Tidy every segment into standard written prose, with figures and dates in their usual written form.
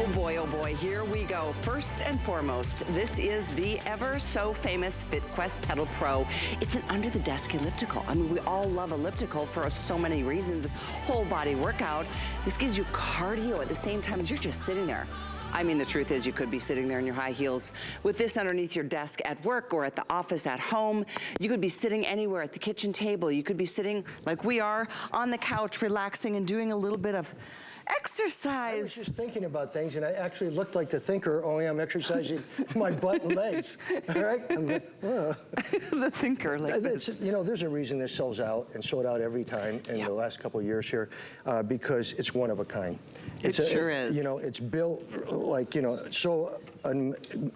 Oh boy, here we go. First and foremost, this is the ever so famous FitQuest Pedal Pro. It's an under the desk elliptical. I mean, we all love elliptical for so many reasons. Whole body workout. This gives you cardio at the same time as you're just sitting there. I mean, the truth is you could be sitting there in your high heels with this underneath your desk at work or at the office at home. You could be sitting anywhere at the kitchen table. You could be sitting like we are on the couch, relaxing and doing a little bit of exercise. I was just thinking about things, and I actually looked like the thinker, only I'm exercising my butt and legs. All right? I'm like, oh. The thinker. Like you know, there's a reason this sells out and sold out every time in the last couple of years here, because it's one of a kind. It sure is. You know, it's built like, you know, so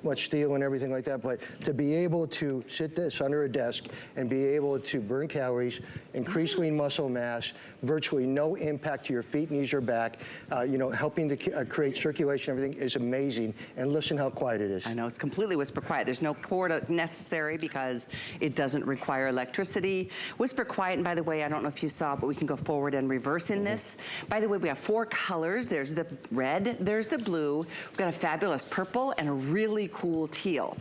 much steel and everything like that, but to be able to sit this under a desk and be able to burn calories, increase lean muscle mass, virtually no impact to your feet, knees, or back, you know, helping to create circulation, everything is amazing. And listen how quiet it is. I know, it's completely whisper quiet. There's no cord necessary because it doesn't require electricity. Whisper quiet, and by the way, I don't know if you saw, but we can go forward and reverse in this. By the way, we have 4 colors. There's the red, there's the blue, we've got a fabulous purple, and a really cool teal.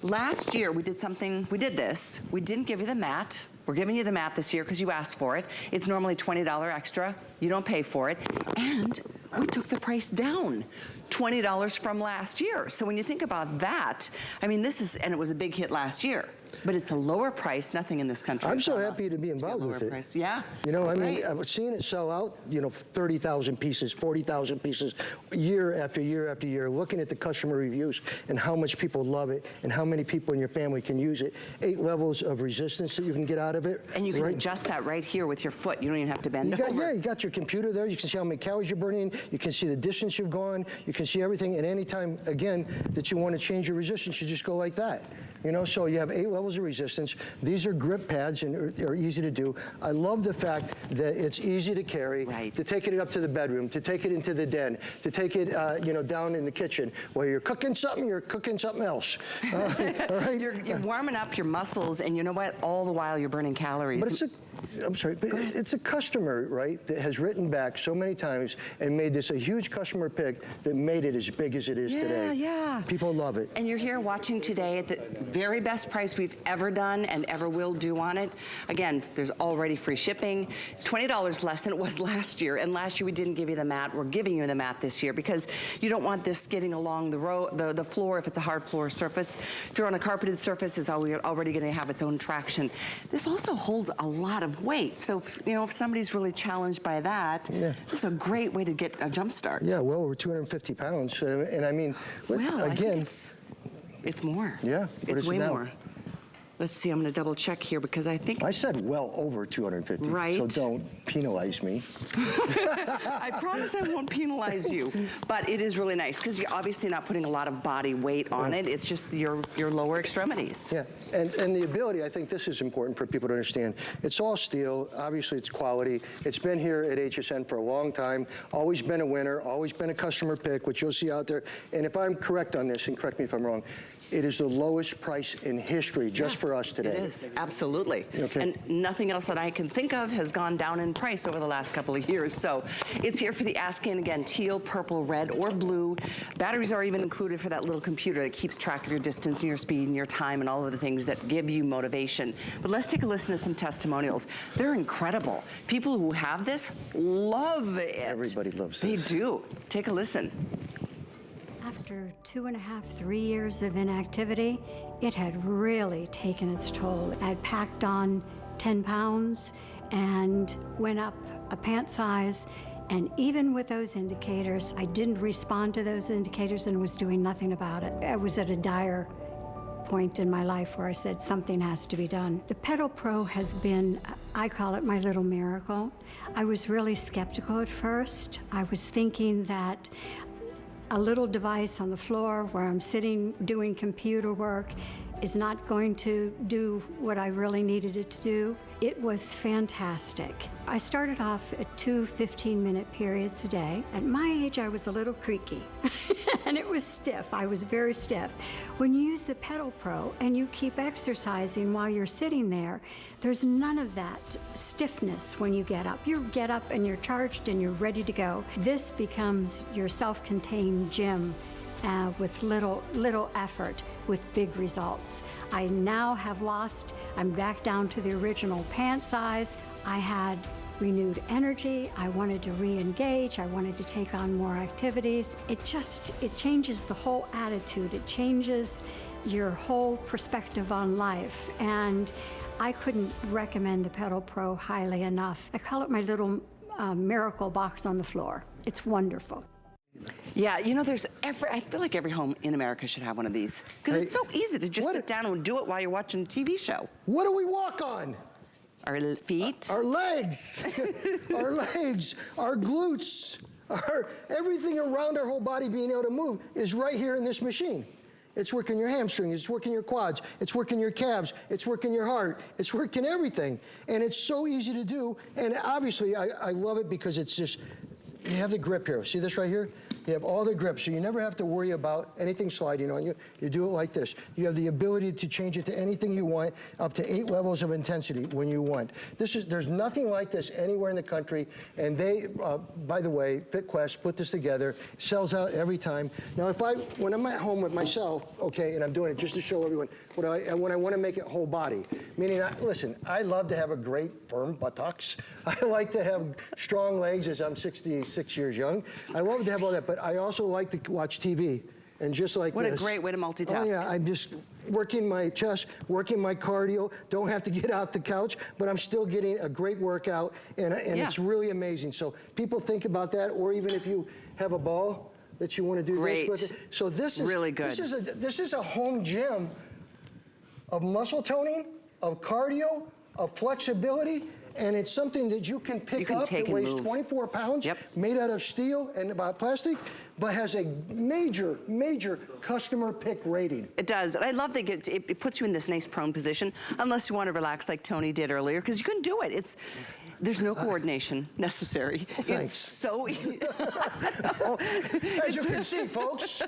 Last year, we did this. We didn't give you the mat. We're giving you the mat this year because you asked for it. It's normally $20 extra. You don't pay for it. And we took the price down, $20 from last year. So when you think about that, I mean, and it was a big hit last year, but it's a lower price. Nothing in this country. I'm so happy to be involved with it. Price. Yeah. You know, I mean, I was seeing it sell out, you know, 30,000 pieces, 40,000 pieces, year after year after year, looking at the customer reviews and how much people love it and how many people in your family can use it. 8 levels of resistance that you can get out of it. And you can adjust that right here with your foot. You don't even have to bend over. Yeah, you got your computer there. You can see how many calories you're burning. You can see the distance you've gone. You can see everything. And anytime, again, that you want to change your resistance, you just go like that. You know, so you have 8 levels of resistance. These are grip pads and are easy to do. I love the fact that it's easy to carry, to take it up to the bedroom, to take it into the den, to take it, you know, down in the kitchen. While you're cooking something, you're cooking something else. All right? You're warming up your muscles, and you know what? All the while you're burning calories. But I'm sorry, but it's a customer, right, that has written back so many times and made this a huge customer pick that made it as big as it is today. Yeah. People love it. And you're here watching today at the very best price we've ever done and ever will do on it. Again, there's already free shipping. It's $20 less than it was last year. And last year we didn't give you the mat. We're giving you the mat this year because you don't want this skidding along the floor if it's a hard floor surface. If you're on a carpeted surface, it's already going to have its own traction. This also holds a lot of weight. So, if somebody's really challenged by that, this is a great way to get a jump start. Yeah, well over 250 pounds. And I mean, again. It's more. Yeah. It's way more. Let's see, I'm going to double check here because I think... I said well over 250. Right. So don't penalize me. I promise I won't penalize you. But it is really nice because you're obviously not putting a lot of body weight on it. It's just your lower extremities. Yeah, and the ability, I think this is important for people to understand. It's all steel. Obviously, it's quality. It's been here at HSN for a long time. Always been a winner. Always been a customer pick, which you'll see out there. And if I'm correct on this, and correct me if I'm wrong, it is the lowest price in history just for us today. It is, absolutely. Okay. And nothing else that I can think of has gone down in price over the last couple of years. So it's here for the asking, again, teal, purple, red, or blue. Batteries are even included for that little computer that keeps track of your distance and your speed and your time and all of the things that give you motivation. But let's take a listen to some testimonials. They're incredible. People who have this love it. Everybody loves this. They do. Take a listen. After 2.5, 3 years of inactivity, it had really taken its toll. I had packed on 10 pounds and went up a pant size, and even with those indicators, I didn't respond to those indicators and was doing nothing about it. I was at a dire point in my life where I said something has to be done. The Pedal Pro has been, I call it my little miracle. I was really skeptical at first. I was thinking that a little device on the floor where I'm sitting doing computer work is not going to do what I really needed it to do. It was fantastic. I started off at 2 15-minute periods a day. At my age, I was a little creaky, and it was stiff. I was very stiff. When you use the Pedal Pro and you keep exercising while you're sitting there, there's none of that stiffness when you get up. You get up and you're charged and you're ready to go. This becomes your self-contained gym with little effort, with big results. I now have I'm back down to the original pant size. I had renewed energy. I wanted to re-engage. I wanted to take on more activities. It changes the whole attitude. It changes your whole perspective on life. And I couldn't recommend the Pedal Pro highly enough. I call it my little miracle box on the floor. It's wonderful. Yeah, you know, I feel like every home in America should have one of these, because it's so easy to just sit down and do it while you're watching a TV show. What do we walk on? Our feet. Our legs. Our legs, our glutes, everything around our whole body being able to move is right here in this machine. It's working your hamstrings, it's working your quads, it's working your calves, it's working your heart, it's working everything. And it's so easy to do. And obviously, I love it because it's just, you have the grip here. See this right here? You have all the grip, so you never have to worry about anything sliding on you. You do it like this. You have the ability to change it to anything you want, up to 8 levels of intensity when you want. There's nothing like this anywhere in the country, and they, by the way, FitQuest put this together, sells out every time. Now, when I'm at home with myself, okay, and I'm doing it just to show everyone, when I want to make it whole body, meaning, listen, I love to have a great firm buttocks. I like to have strong legs as I'm 66 years young. I love to have all that, but I also like to watch TV. And just like What this. a great way to multitask. Oh yeah, I'm just working my chest, working my cardio, don't have to get out the couch, but I'm still getting a great workout, and it's really amazing. So people think about that, or even if you have a ball that you want to do this with it. So this is really good. This is a home gym of muscle toning, of cardio, of flexibility, and it's something that you can pick up. It weighs 24 pounds, made out of steel and plastic, but has a major, major customer pick rating. It does. And I love that it puts you in this nice prone position, unless you want to relax like Tony did earlier, because you can do it. There's no coordination necessary. Well, thanks. It's so easy. As you can see, folks.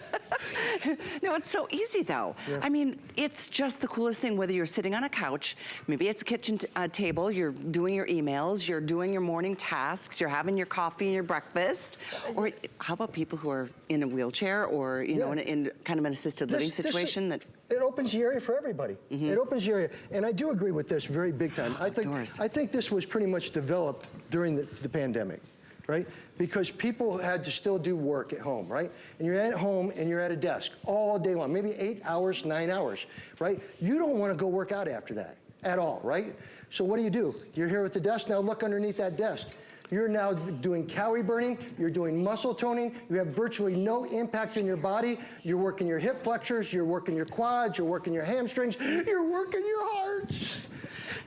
No, it's so easy, though. Yeah. I mean, it's just the coolest thing, whether you're sitting on a couch, maybe it's a kitchen table, you're doing your emails, you're doing your morning tasks, you're having your coffee and your breakfast, or how about people who are in a wheelchair or, you know, in kind of an assisted living situation? It opens the area for everybody. It opens the area. And I do agree with this very big time. I think this was pretty much developed during the pandemic, right? Because people had to still do work at home, right? And you're at home and you're at a desk all day long, maybe 8 hours, 9 hours, right? You don't want to go work out after that at all, right? So what do? You're here at the desk, now look underneath that desk. You're now doing calorie burning, you're doing muscle toning, you have virtually no impact in your body, you're working your hip flexors, you're working your quads, you're working your hamstrings, you're working your hearts.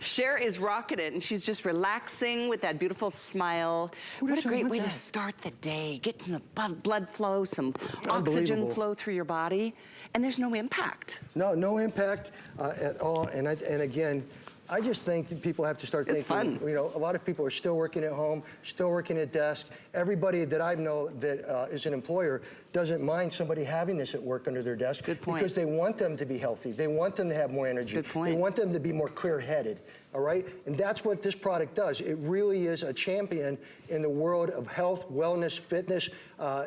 Cher is rocking it, and she's just relaxing with that beautiful smile. What a great way to start the day. Get some blood flow, some oxygen flow through your body, and there's no impact. No impact at all, and again, I just think that people have to start thinking. It's fun. You know, a lot of people are still working at home, still working at desk. Everybody that I know that is an employer doesn't mind somebody having this at work under their desk. Good point. Because they want them to be healthy. They want them to have more energy. Good point. They want them to be more clear-headed. All right? And that's what this product does. It really is a champion in the world of health, wellness, fitness,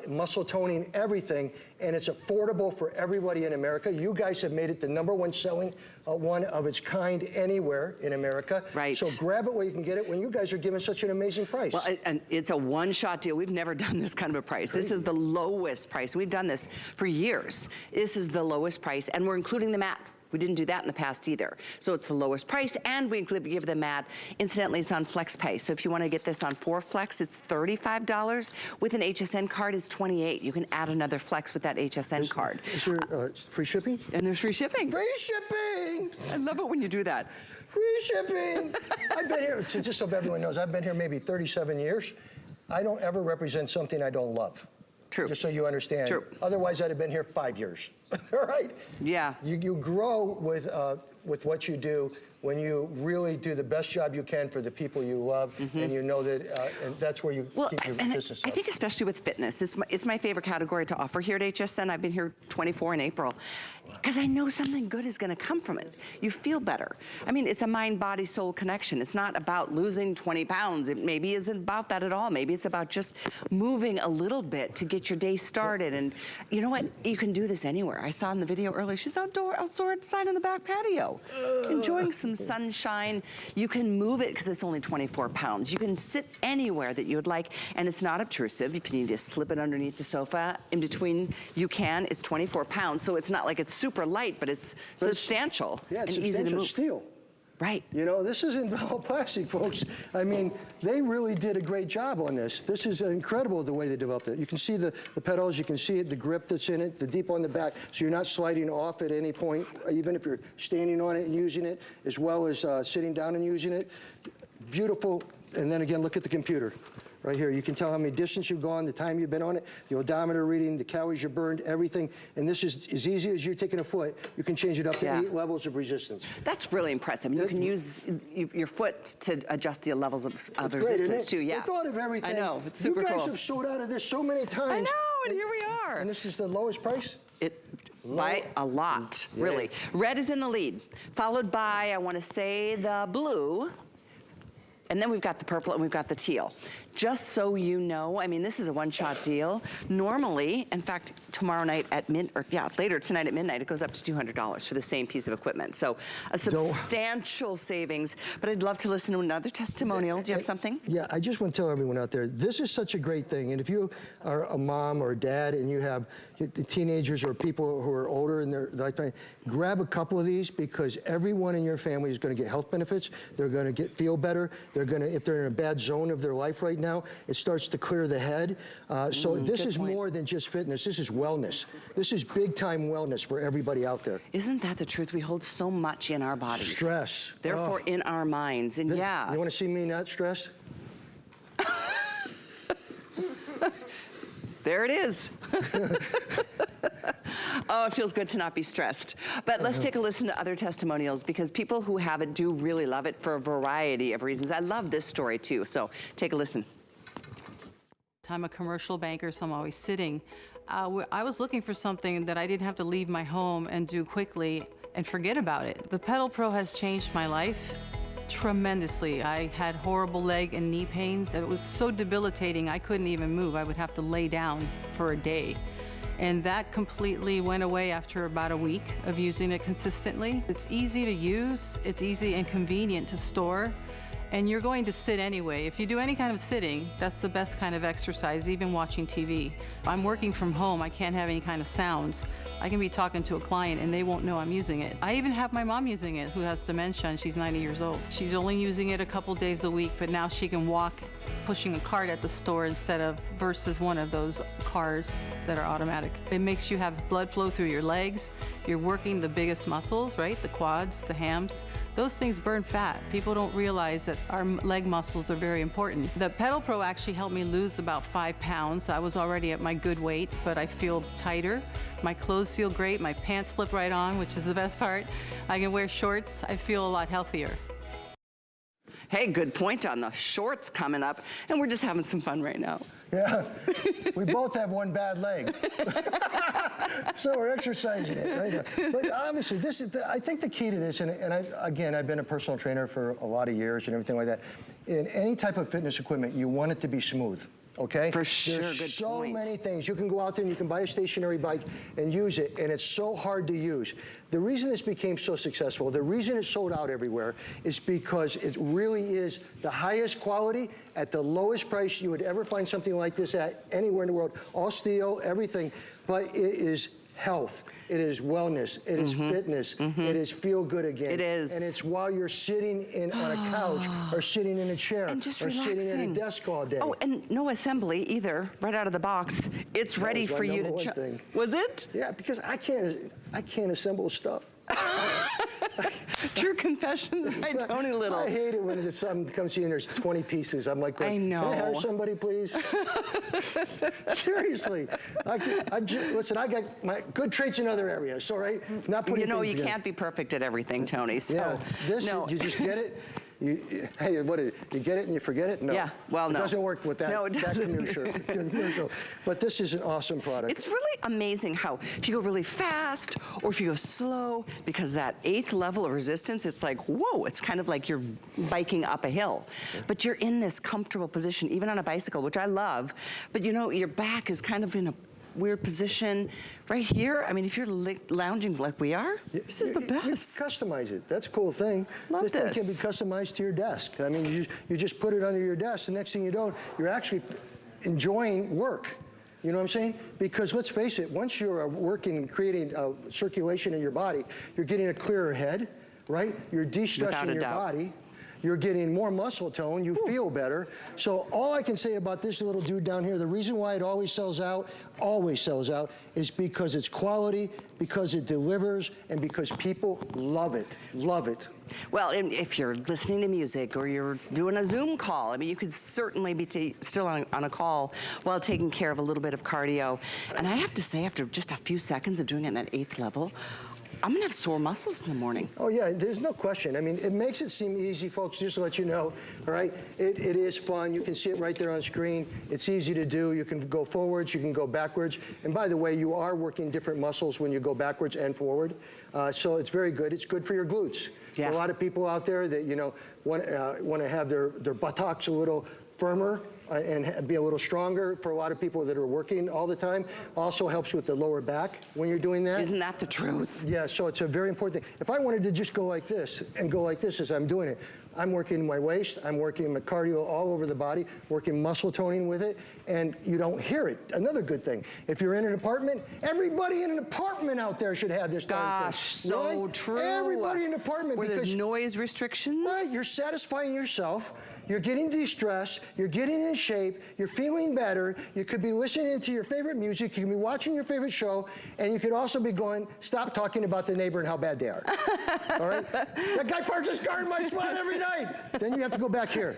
muscle toning, everything. And it's affordable for everybody in America. You guys have made it the #1 selling one of its kind anywhere in America. Right. So grab it where you can get it when you guys are giving such an amazing price. Well, and it's a one-shot deal. We've never done this kind of a price. This is the lowest price. We've done this for years. This is the lowest price, and we're including the mat. We didn't do that in the past either. So it's the lowest price, and we give the mat. Incidentally, it's on FlexPay. So if you want to get this on 4 Flex, it's $35. With an HSN card, it's $28. You can add another Flex with that HSN card. Is there free shipping? And there's free shipping. Free shipping! I love it when you do that. Free shipping! I've been here, just so everyone knows, I've been here maybe 37 years. I don't ever represent something I don't love. True. Just so you understand. True. Otherwise, I'd have been here 5 years. All right? Yeah. You grow with what you do when you really do the best job you can for the people you love, and you know that, and that's where you keep your business I up. think especially with fitness, it's my favorite category to offer here at HSN. I've been here 24 in April, because I know something good is gonna come from it. You feel better. I mean, it's a mind, body, soul connection. It's not about losing 20 pounds. It maybe isn't about that at all. Maybe it's about just moving a little bit to get your day started. And you know what? You can do this anywhere. I saw in the video earlier, she's outside in the back patio, enjoying some sunshine. You can move it because it's only 24 pounds. You can sit anywhere that you would like, and it's not obtrusive. If you need to slip it underneath the sofa, in between, you can. It's 24 pounds, so it's not like it's super light, but it's substantial Yeah, it's and easy to substantial move. steel. Right. You know, this isn't all plastic, folks. I mean, they really did a great job on this. This is incredible the way they developed it. You can see the pedals, you can see it, the grip that's in it, the deep on the back, so you're not sliding off at any point, even if you're standing on it and using it, as well as sitting down and using it. Beautiful. And then again, look at the computer. Right here, you can tell how many distance you've gone, the time you've been on it, the odometer reading, the calories you burned, everything. And this is as easy as you're taking a foot. You can change it up to 8 levels of resistance. That's really impressive. I mean, you can use your foot to adjust the levels of It's great, resistance isn't it? too. Yeah. They thought of everything. I know. It's super cool. You guys cool. have sold out of this so many times. I know, and here we are. And this is the lowest price? By a lot, really. Red is in the lead, followed by, I want to say, the blue. And then we've got the purple and we've got the teal. Just so you know, I mean, this is a one-shot deal. Normally, in fact, tomorrow night at later tonight at midnight, it goes up to $200 for the same piece of equipment. So a substantial savings, but I'd love to listen to another testimonial. Do you have something? Yeah, I just want to tell everyone out there, this is such a great thing. And if you are a mom or a dad and you have teenagers or people who are older in their lifetime, grab a couple of these, because everyone in your family is going to get health benefits. They're going to feel better. They're going to, if they're in a bad zone of their life right now, it starts to clear the head. So this is more than just fitness. This is wellness. This is big time wellness for everybody out there. Isn't that the truth? We hold so much in our bodies. Stress. Therefore, in our minds. And yeah. You want to see me not stressed? There it is. Oh, it feels good to not be stressed. But let's take a listen to other testimonials, because people who have it do really love it for a variety of reasons. I love this story too, so take a listen. I'm a commercial banker, so I'm always sitting. I was looking for something that I didn't have to leave my home and do quickly and forget about it. The Pedal Pro has changed my life tremendously. I had horrible leg and knee pains. It was so debilitating, I couldn't even move. I would have to lay down for a day. And that completely went away after about a week of using it consistently. It's easy to use, it's easy and convenient to store, and you're going to sit anyway. If you do any kind of sitting, that's the best kind of exercise, even watching TV. I'm working from home, I can't have any kind of sounds. I can be talking to a client and they won't know I'm using it. I even have my mom using it, who has dementia, and she's 90 years old. She's only using it a couple days a week, but now she can walk pushing a cart at the store versus one of those cars that are automatic. It makes you have blood flow through your legs. You're working the biggest muscles, right? The quads, the hams. Those things burn fat. People don't realize that our leg muscles are very important. The Pedal Pro actually helped me lose about 5 pounds. I was already at my good weight, but I feel tighter. My clothes feel great. My pants slip right on, which is the best part. I can wear shorts. I feel a lot healthier. Hey, good point on the shorts coming up, and we're just having some fun right now. Yeah, we both have one bad leg. So we're exercising it, right? But obviously, I think the key to this, and I've been a personal trainer for a lot of years and everything like that. In any type of fitness equipment, you want it to be smooth. Okay? For sure, There's good so point. many things. You can go out there and you can buy a stationary bike and use it, and it's so hard to use. The reason this became so successful, the reason it's sold out everywhere, is because it really is the highest quality at the lowest price you would ever find something like this at anywhere in the world. All steel, everything, but it is health, it is wellness, it is fitness, it is feel good again. It is. And it's while you're sitting on a couch or sitting in a chair And just or sitting at a relaxing. desk all day. Oh, and no assembly either, right out of the box. It's ready was my for you number to one thing. Was it? Yeah, because I can't assemble stuff. True confessions by Tony Little. I hate it when it's something comes to you and there's 20 pieces. I'm like, I know. Can I hire somebody, please? Seriously. Listen, I got my good traits in other areas, all right? Not putting You know, things you together. can't be perfect at everything, Tony. So, Yeah, this, no. you just get it. Hey, what is it? You get it and you forget it? No. Yeah, well, no. It doesn't work with that. No, it doesn't. That commercial. But this is an awesome product. It's really amazing how if you go really fast or if you go slow, because that 8th level of resistance, it's like, whoa, it's kind of like you're biking up a hill. But you're in this comfortable position, even on a bicycle, which I love. But you know, your back is kind of in a weird position right here. I mean, if you're lounging like we are, this is the best. You customize it. That's a cool thing. Love this thing can be customized to your desk. I mean, you just put it under your desk. The next thing you know, you're actually enjoying work. You know what I'm saying? Because let's face it, once you're working, creating circulation in your body, you're getting a clearer head, right? You're de-stressing your body. You're getting more muscle tone, you feel better. So all I can say about this little dude down here, the reason why it always sells out, is because it's quality, because it delivers, and because people love it, love it. Well, and if you're listening to music or you're doing a Zoom call, I mean, you could certainly be still on a call while taking care of a little bit of cardio. And I have to say, after just a few seconds of doing it at that 8th level, I'm gonna have sore muscles in the morning. Oh yeah, there's no question. I mean, it makes it seem easy, folks, just to let you know, all right? It is fun. You can see it right there on screen. It's easy to do. You can go forwards, you can go backwards. And by the way, you are working different muscles when you go backwards and forward. So it's very good. It's good for your glutes. Yeah. A lot of people out there that, you know, want to have their buttocks a little firmer and be a little stronger. For a lot of people that are working all the time, also helps with the lower back when you're doing that. Isn't that the truth? Yeah, so it's a very important thing. If I wanted to just go like this and go like this as I'm doing it, I'm working my waist, I'm working my cardio all over the body, working muscle toning with it, and you don't hear it. Another good thing, if you're in an apartment, everybody in an apartment out there should have this darn thing. So right? true. Everybody in an apartment. Where because there's noise restrictions. Right, you're satisfying yourself. You're getting de-stressed, you're getting in shape, you're feeling better, you could be listening to your favorite music, you can be watching your favorite show, and you could also be going, stop talking about the neighbor and how bad they are. All right? That guy parks his car in my spot every night. Then you have to go back here.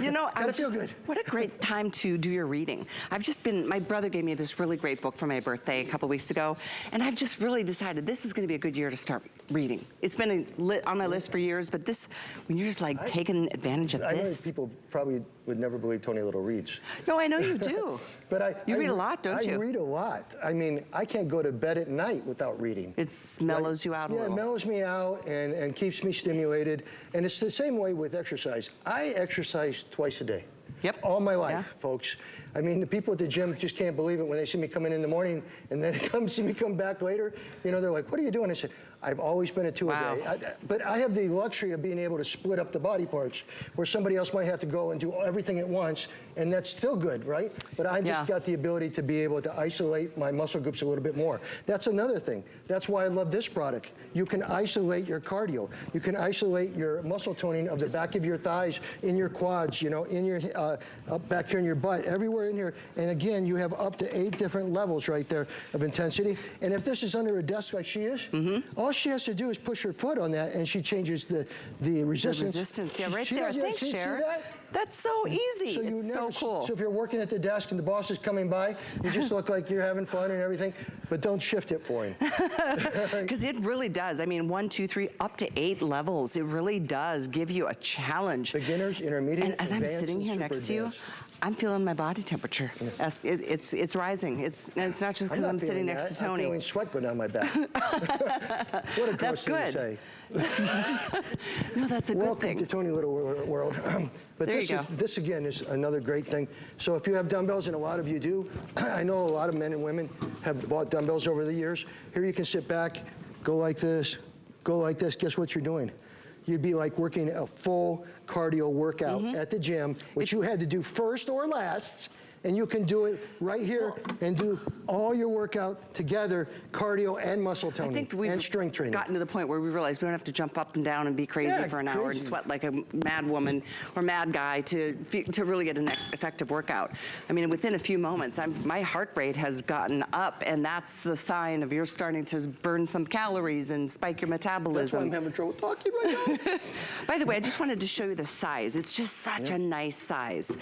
You know, good. What a great time to do your reading. My brother gave me this really great book for my birthday a couple weeks ago, and I've just really decided this is gonna be a good year to start reading. It's been on my list for years, but this, when you're just like taking advantage of I know this. people probably would never believe Tony Little reads. No, I know you do. But you read a lot, don't you? I read a lot. I mean, I can't go to bed at night without reading. It mellows you out a little. Yeah, it mellows me out and keeps me stimulated. And it's the same way with exercise. I exercise twice a day. Yep. All my life, folks. I mean, the people at the gym just can't believe it when they see me come in the morning and then see me come back later. You know, they're like, what are you doing? I said, I've always been a 2 a day. But I have the luxury of being able to split up the body parts where somebody else might have to go and do everything at once, and that's still good, right? But I've just got the ability to be able to isolate my muscle groups a little bit more. That's another thing. That's why I love this product. You can isolate your cardio. You can isolate your muscle toning of the back of your thighs, in your quads, you know, in your up back here in your butt, everywhere in here. And again, you have up to 8 different levels right there of intensity. And if this is under a desk like she is, all she has to do is push her foot on that, and she changes the resistance. The resistance, yeah, right She there. does- Thanks, see Cher. that? That's so easy. So It's so cool. So if you're working at the desk and the boss is coming by, you just look like you're having fun and everything, but don't shift it for him. Because it really does. I mean, 1, 2, 3, up to 8 levels. It really does give you a challenge. Beginners, intermediate, And as I'm advanced, sitting and here super next to you, advanced. I'm feeling my body temperature. It's rising. It's not just because I'm sitting next to Tony. I'm feeling sweat go down my back. What a gross That's thing to good. say. No, that's a good Welcome thing. to Tony Little World. But There you go. this again is another great thing. So if you have dumbbells, and a lot of you do, I know a lot of men and women have bought dumbbells over the years. Here you can sit back, go like this, go like this. Guess what you're doing? You'd be like working a full cardio workout at the gym, which you had to do first or last. and you can do it right here and do all your workout together, cardio and muscle I toning think we've and strength training. gotten to the point where we realize we don't have to jump up and down and be crazy for an hour and crazy. sweat like a mad woman or mad guy to really get an effective workout. I mean, within a few moments, my heart rate has gotten up, and that's the sign of you're starting to burn some calories and spike your That's why metabolism. I'm having trouble talking right now. By the way, I just wanted to show you the size. It's just such a nice size.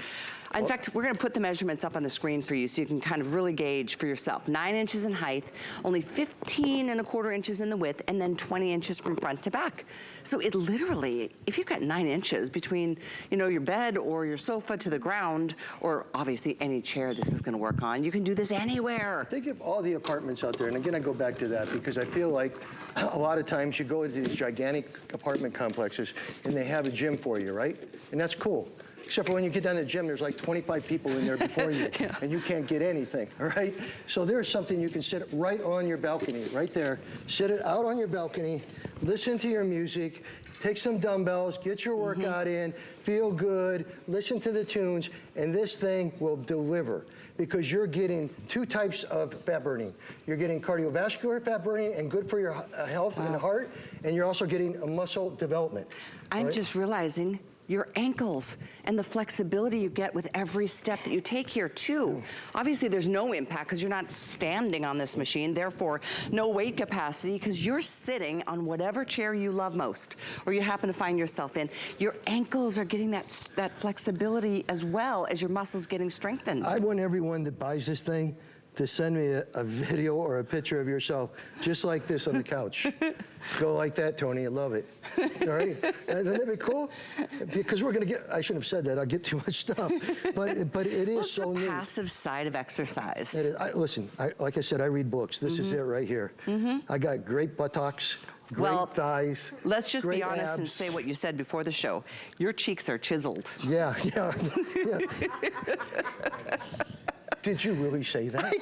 In fact, we're going to put the measurements up on the screen for you so you can kind of really gauge for yourself. 9 inches in height, only 15¼ inches in the width, and then 20 inches from front to back. So it literally, if you've got 9 inches between, your bed or your sofa to the ground, or obviously any chair this is going to work on, you can do this anywhere. Think of all the apartments out there, and again, I go back to that because I feel like a lot of times you go into these gigantic apartment complexes and they have a gym for you, right? And that's cool. Except for when you get down to the gym, there's like 25 people in there before you, and you can't get anything, all right? So there's something you can sit right on your balcony, right there. Sit it out on your balcony, listen to your music, take some dumbbells, get your workout in, feel good, listen to the tunes, and this thing will deliver because you're getting 2 types of fat burning. You're getting cardiovascular fat burning and good for your health and heart, and you're also getting a muscle development. I'm just realizing your ankles and the flexibility you get with every step that you take here too. Obviously there's no impact because you're not standing on this machine, therefore no weight capacity because you're sitting on whatever chair you love most or you happen to find yourself in. Your ankles are getting that flexibility as well as your muscles getting strengthened. I want everyone that buys this thing to send me a video or a picture of yourself just like this on the couch. Go like that, Tony. I love it. All right? Isn't that be cool? Because we're going to get, I shouldn't have said that. I'll get too much stuff. But it is What's so the neat. passive side of exercise? It is, listen, like I said, I read books. This is it right here. I got great buttocks, great thighs. Let's just be great honest and abs. say what you said before the show. Your cheeks are chiseled. Yeah. Did you really say that?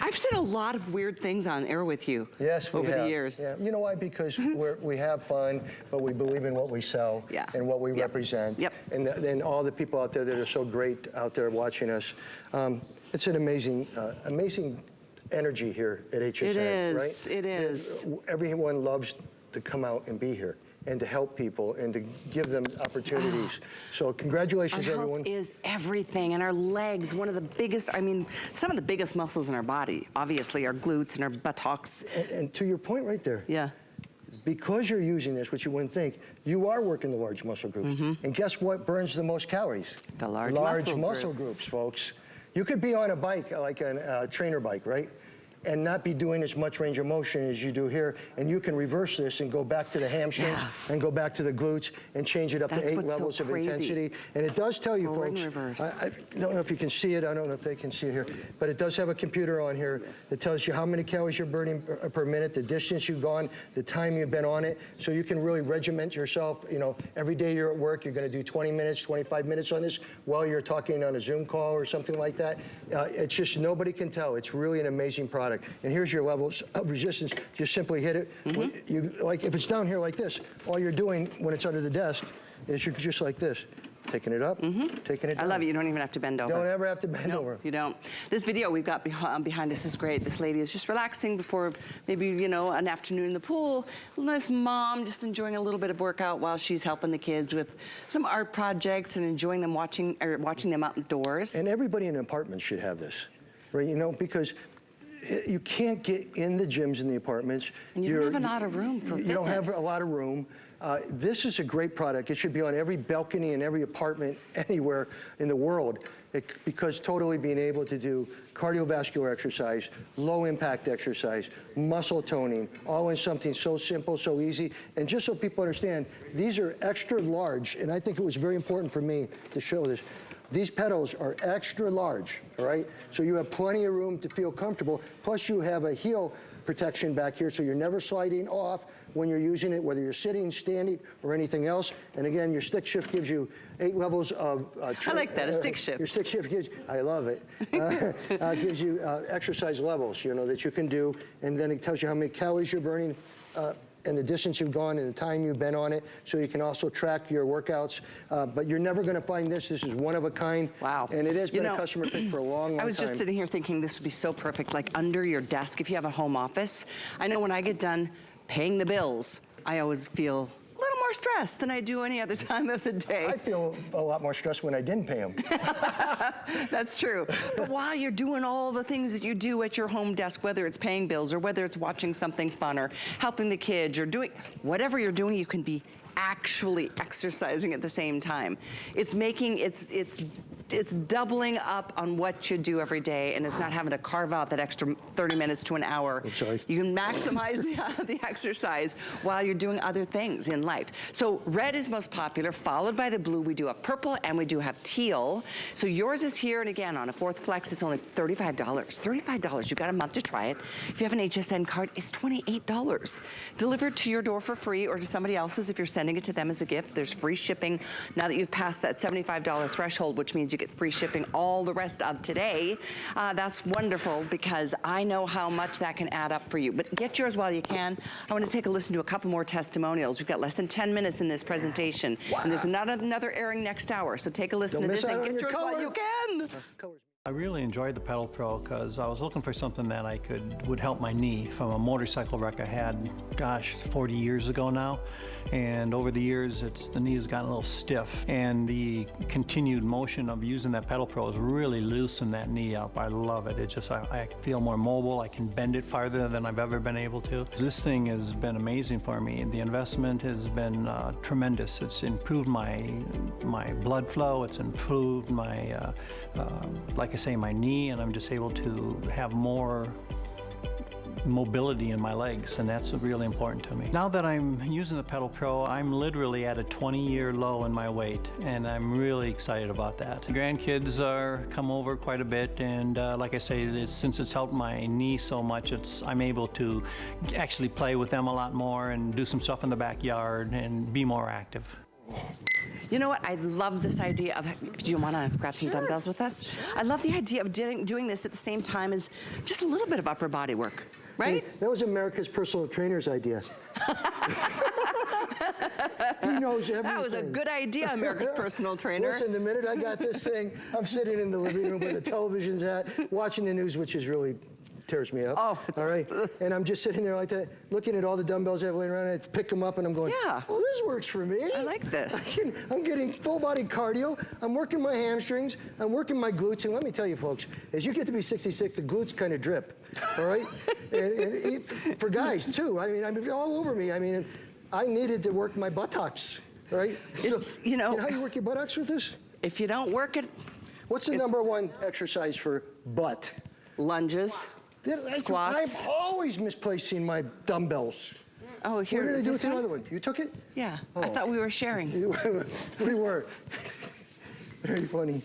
I've said a lot of weird things on air with you Yes, we over have. the years. Yeah. You know why? Because we have fun, but we believe in what we sell and what we represent. Yep. And all the people out there that are so great out there watching us. It's an amazing energy here at HSN, It is. right? It is. Everyone loves to come out and be here and to help people and to give them opportunities. So congratulations, Our everyone. health is everything, and our legs, one of the biggest, some of the biggest muscles in our body, obviously, our glutes and our buttocks. And to your point right there, Yeah. because you're using this, which you wouldn't think, you are working the large muscle groups. And guess what burns the most calories? The large muscle groups, folks. You could be on a bike, like a trainer bike, right? And not be doing as much range of motion as you do here, and you can reverse this and go back to the hamstrings and go back to the glutes and change it up to 8 levels of intensity. And it does tell you, Forward folks, and reverse. I don't know if you can see it, I don't know if they can see it here, but it does have a computer on here that tells you how many calories you're burning per minute, the distance you've gone, the time you've been on it, so you can really regiment yourself. Every day you're at work, you're gonna do 20 minutes, 25 minutes on this while you're talking on a Zoom call or something like that. It's just, nobody can tell. It's really an amazing product. And here's your levels of resistance. Just simply hit it. Like if it's down here like this, all you're doing when it's under the desk is you're just like this. Taking it up, taking it down. I love it. You don't even have to bend over. Don't ever have to bend over. You don't. This video we've got behind us is great. This lady is just relaxing before maybe, an afternoon in the pool. Nice mom just enjoying a little bit of workout while she's helping the kids with some art projects and enjoying them watching them outdoors. And everybody in an apartment should have this, right? Because you can't get in the gyms in the apartments. And you don't have a lot of room for fitness. You don't have a lot of room. This is a great product. It should be on every balcony in every apartment anywhere in the world because totally being able to do cardiovascular exercise, low impact exercise, muscle toning, all in something so simple, so easy. And just so people understand, these are extra large, and I think it was very important for me to show this. These pedals are extra large, all right? So you have plenty of room to feel comfortable. Plus you have a heel protection back here, so you're never sliding off when you're using it, whether you're sitting, standing, or anything else. And again, your stick shift gives you 8 levels of... I like that, a stick shift. Your stick shift gives, I love it, gives you exercise levels, that you can do. And then it tells you how many calories you're burning and the distance you've gone and the time you've been on it, so you can also track your workouts. But you're never going to find this. This is one of a kind. Wow. And it has been a customer pick for a long, long time. I was just sitting here thinking this would be so perfect, like under your desk if you have a home office. I know when I get done paying the bills, I always feel a little more stressed than I do any other time of the day. I feel a lot more stressed when I didn't pay them. That's true. But while you're doing all the things that you do at your home desk, whether it's paying bills or whether it's watching something fun or helping the kids or doing whatever you're doing, you can be actually exercising at the same time. It's making, it's doubling up on what you do every day, and it's not having to carve out that extra 30 minutes to an hour. I'm sorry. You can maximize the exercise while you're doing other things in life. So red is most popular, followed by the blue. We do have purple and we do have teal. So yours is here, and again, on a fourth flex, it's only $35. $35, you've got a month to try it. If you have an HSN card, it's $28. Delivered to your door for free or to somebody else's if you're sending it to them as a gift. There's free shipping now that you've passed that $75 threshold, which means you get free shipping all the rest of today. That's wonderful because I know how much that can add up for you. But get yours while you can. I want to take a listen to a couple more testimonials. We've got less than 10 minutes in this presentation. Wow. And there's another airing next hour. So take a listen to this and get yours while you can. I really enjoyed the Pedal Pro because I was looking for something that would help my knee from a motorcycle wreck I had, gosh, 40 years ago now. And over the years, the knee has gotten a little stiff. And the continued motion of using that Pedal Pro has really loosened that knee up. I love it. I feel more mobile. I can bend it farther than I've ever been able to. This thing has been amazing for me. The investment has been tremendous. It's improved my blood flow. It's improved my, like I say, my knee, and I'm just able to have more mobility in my legs, and that's really important to me. Now that I'm using the Pedal Pro, I'm literally at a 20-year low in my weight, and I'm really excited about that. Grandkids come over quite a bit, and like I say, since it's helped my knee so much, I'm able to actually play with them a lot more and do some stuff in the backyard and be more active. You know what? I love this idea of, do you want to grab some dumbbells with us? Sure. I love the idea of doing this at the same time as just a little bit of upper body work, right? Hey, that was America's personal trainer's idea. He knows everything. That was a good idea, America's personal trainer. Listen, the minute I got this thing, I'm sitting in the living room where the television's at, watching the news, which is really tears me up. Oh, all right. And I'm just sitting there like that, looking at all the dumbbells I have laying around, and I pick them up and I'm going, yeah. Oh, this works for me. I like this. I'm getting full body cardio. I'm working my hamstrings. I'm working my glutes. And let me tell you, folks, as you get to be 66, the glutes kind of drip. All right. and for guys too. I mean, all over me. I mean, I needed to work my buttocks. Right. So, you know how you work your buttocks with this? If you don't work it, what's the number one exercise for butt? Lunges. Squats. I've always misplacing my dumbbells. Oh, here. What did I do with the other one? You took it? Yeah. Oh. I thought we were sharing. We were. Very funny.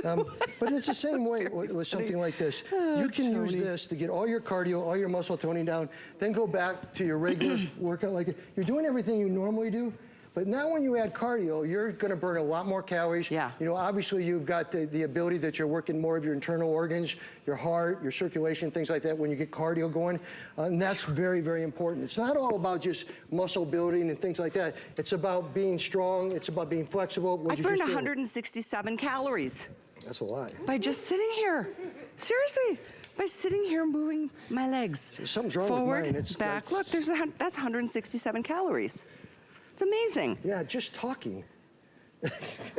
But it's the same way with something like this. You can use this to get all your cardio, all your muscle toning down, then go back to your regular workout like that. You're doing everything you normally do. But now when you add cardio, you're going to burn a lot more calories. Yeah. You know, obviously you've got the ability that you're working more of your internal organs, your heart, your circulation, things like that when you get cardio going. And that's very, very important. It's not all about just muscle building and things like that. It's about being strong. It's about being flexible. I burned 167 calories. That's a lot. By just sitting here. Seriously. By sitting here moving my legs. Something's wrong forward, with mine. It's back. Look, that's 167 calories. It's amazing. Yeah, just talking.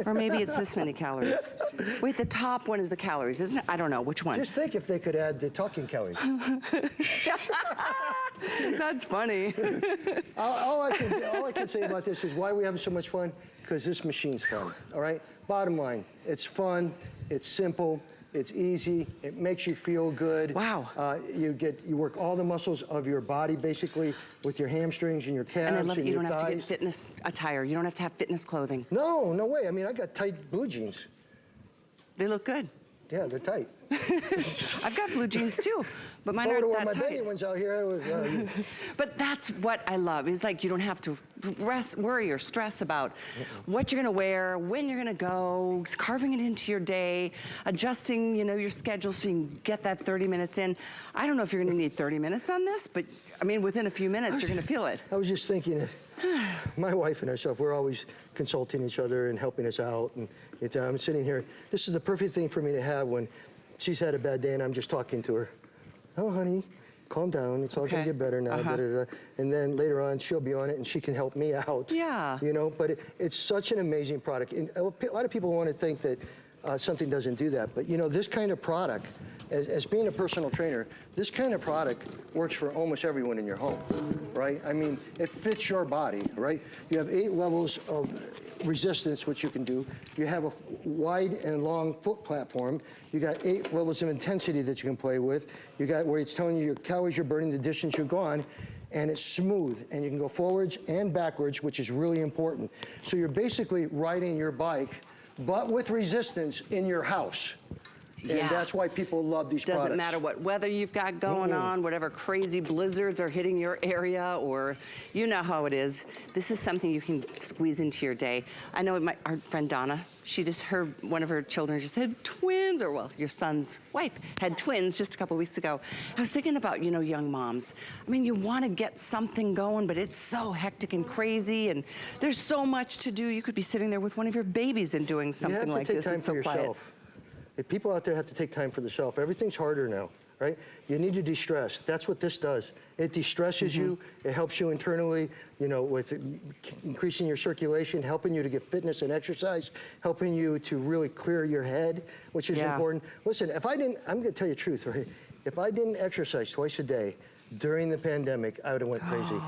Or maybe it's this many calories. Wait, the top one is the calories, isn't it? I don't know. Which one? Just think if they could add the talking calories. That's funny. all I can say about this is why we're having so much fun, because this machine's fun, all right? Bottom line, it's fun, it's simple, it's easy, it makes you feel good. Wow. You work all the muscles of your body, basically, with your hamstrings and your calves And I love that you your don't have to thighs. get fitness attire. You don't have to have fitness clothing. No way. I mean, I got tight blue jeans. They look good. Yeah, they're tight. I've got blue jeans too, but mine If I aren't would've worn that my baby tight. ones out here, I would, But that's what I love, is like you don't have to worry or stress about what you're gonna wear, when you're gonna go, carving it into your day, adjusting, your schedule so you can get that 30 minutes in. I don't know if you're gonna need 30 minutes on this, but I mean, within a few minutes, you're gonna feel it. I was just thinking that my wife and herself, we're always consulting each other and helping us out. And I'm sitting here. This is the perfect thing for me to have when she's had a bad day and I'm just talking to her. Oh, honey, calm down. It's all gonna get better now. Da, da, da. And then later on, she'll be on it and she can help me out. Yeah. But it's such an amazing product. And a lot of people want to think that something doesn't do that. But this kind of product, as being a personal trainer, this kind of product works for almost everyone in your home, right? I mean, it fits your body, right? You have 8 levels of resistance, which you can do. You have a wide and long foot platform. You got 8 levels of intensity that you can play with. You got where it's telling you your calories you're burning, the distance you're gone, and it's smooth, and you can go forwards and backwards, which is really important. So you're basically riding your bike, but with resistance in your house. And Yeah. that's why people love these products. Doesn't matter what weather you've got going on, whatever crazy blizzards are hitting your area, or you know how it is. This is something you can squeeze into your day. I know our friend Donna, one of her children just had twins, or well, your son's wife had twins just a couple weeks ago. I was thinking about, young moms. I mean, you want to get something going, but it's so hectic and crazy, and there's so much to do. You could be sitting there with one of your babies and doing something like this. You have to take time It's for so quiet. yourself. If people out there have to take time for themselves. Everything's harder now, right? You need to de-stress. That's what this does. It de-stresses you. It helps you internally, with increasing your circulation, helping you to get fitness and exercise, helping you to really clear your head, which is important. Listen, I'm going to tell you the truth, right? If I didn't exercise twice a day during the pandemic, I would have went crazy.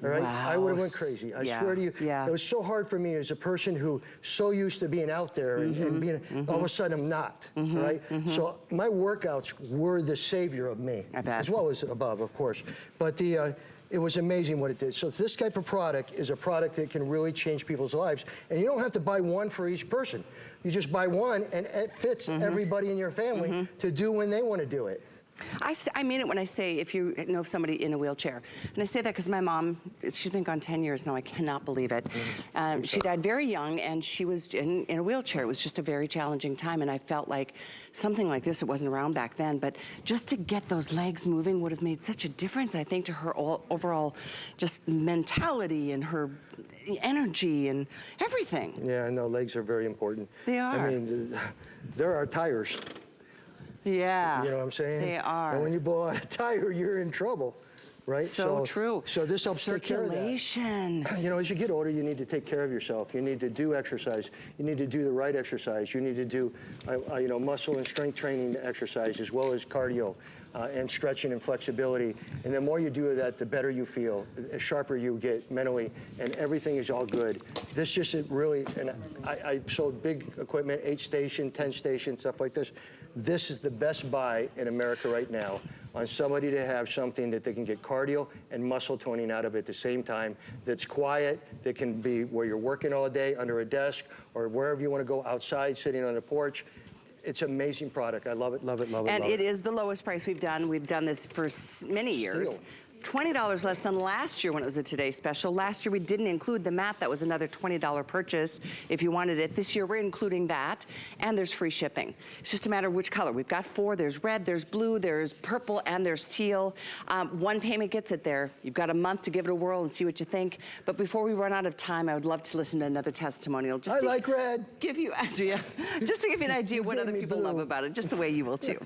All right? Wow. I would have went crazy. I swear to you. Yeah. It was so hard for me as a person who so used to being out there and being, all of a sudden I'm not, right? So my workouts were the savior of me. I bet. As well as above, of course. But it was amazing what it did. So this type of product is a product that can really change people's lives. And you don't have to buy one for each person. You just buy one and it fits everybody in your family to do when they want to do it. I mean it when I say if you know of somebody in a wheelchair. And I say that because my mom, she's been gone 10 years now. I cannot believe it. She died very young, and she was in a wheelchair. It was just a very challenging time, and I felt like something like this, it wasn't around back then, but just to get those legs moving would have made such a difference, I think, to her overall just mentality and her energy and everything. Yeah, I know, legs are very important. They are. I mean, there are tires. Yeah. You know what I'm saying? They are. And when you blow out a tire, you're in trouble, right? So true. So this helps take care of that. Circulation. As you get older, you need to take care of yourself. You need to do exercise. You need to do the right exercise. You need to do, muscle and strength training exercise, as well as cardio and stretching and flexibility. And the more you do that, the better you feel, the sharper you get mentally, and everything is all good. This just really, and I sold big equipment, 8 station, 10 station, stuff like this. This is the best buy in America right now on somebody to have something that they can get cardio and muscle toning out of at the same time, that's quiet, that can be where you're working all day under a desk or wherever you want to go, outside, sitting on a porch. It's an amazing product. I love it, love it, love it, And love it is the lowest price we've done. We've done this for many years. Still. $20 less than last year when it was a Today Special. Last year we didn't include the mat. That was another $20 purchase if you wanted it. This year we're including that, and there's free shipping. It's just a matter of which color. We've got 4. There's red, there's blue, there's purple, and there's teal. One payment gets it there. You've got a month to give it a whirl and see what you think. But before we run out of time, I would love to listen to another testimonial. I like red. Give you an idea. Just to give you an idea what gave other me people blue. love about it, just the way you will too.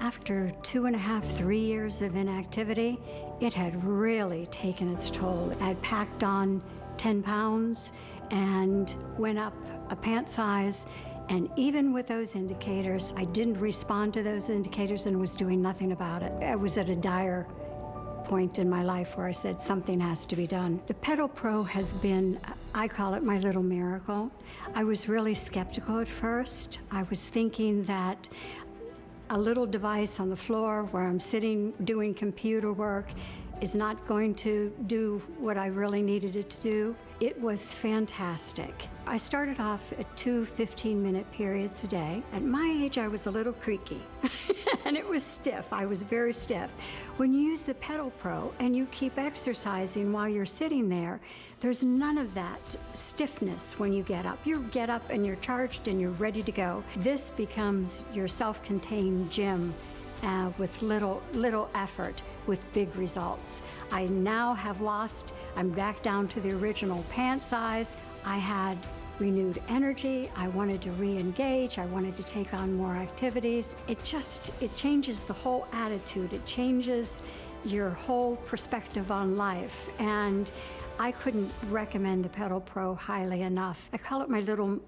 After 2.5, 3 years of inactivity, it had really taken its toll. I had packed on 10 pounds and went up a pant size. And even with those indicators, I didn't respond to those indicators and was doing nothing about it. I was at a dire point in my life where I said something has to be done. The Pedal Pro has been, I call it my little miracle. I was really skeptical at first. I was thinking that a little device on the floor where I'm sitting doing computer work is not going to do what I really needed it to do. It was fantastic. I started off at 2 15-minute periods a day. At my age, I was a little creaky, and it was stiff. I was very stiff. When you use the Pedal Pro and you keep exercising while you're sitting there, there's none of that stiffness when you get up. You get up and you're charged and you're ready to go. This becomes your self-contained gym with little effort, with big results. I now have I'm back down to the original pant size. I had renewed energy. I wanted to re-engage. I wanted to take on more activities. It changes the whole attitude. It changes your whole perspective on life. And I couldn't recommend the Pedal Pro highly enough. I call it my little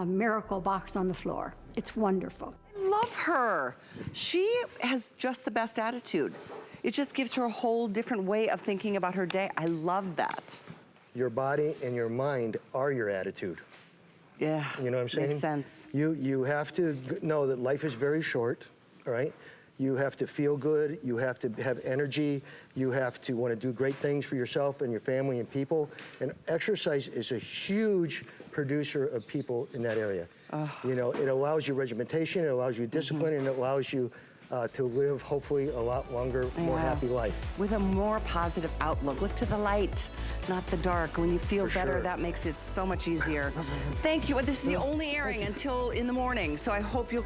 miracle box on the floor. It's wonderful. Love her. She has just the best attitude. It just gives her a whole different way of thinking about her day. I love that. Your body and your mind are your attitude. Yeah, You know what I'm saying? makes sense. You have to know that life is very short, all right? You have to feel good. You have to have energy. You have to want to do great things for yourself and your family and people. And exercise is a huge producer of people in that area. You know, it allows you regimentation, it allows you discipline, and it allows you to live, hopefully, a lot longer, more happy life. With a more positive outlook. Look to the light, not the dark. When you feel For better, sure. that makes it so much easier. Thank you. This is the only airing until in the morning, so I hope you'll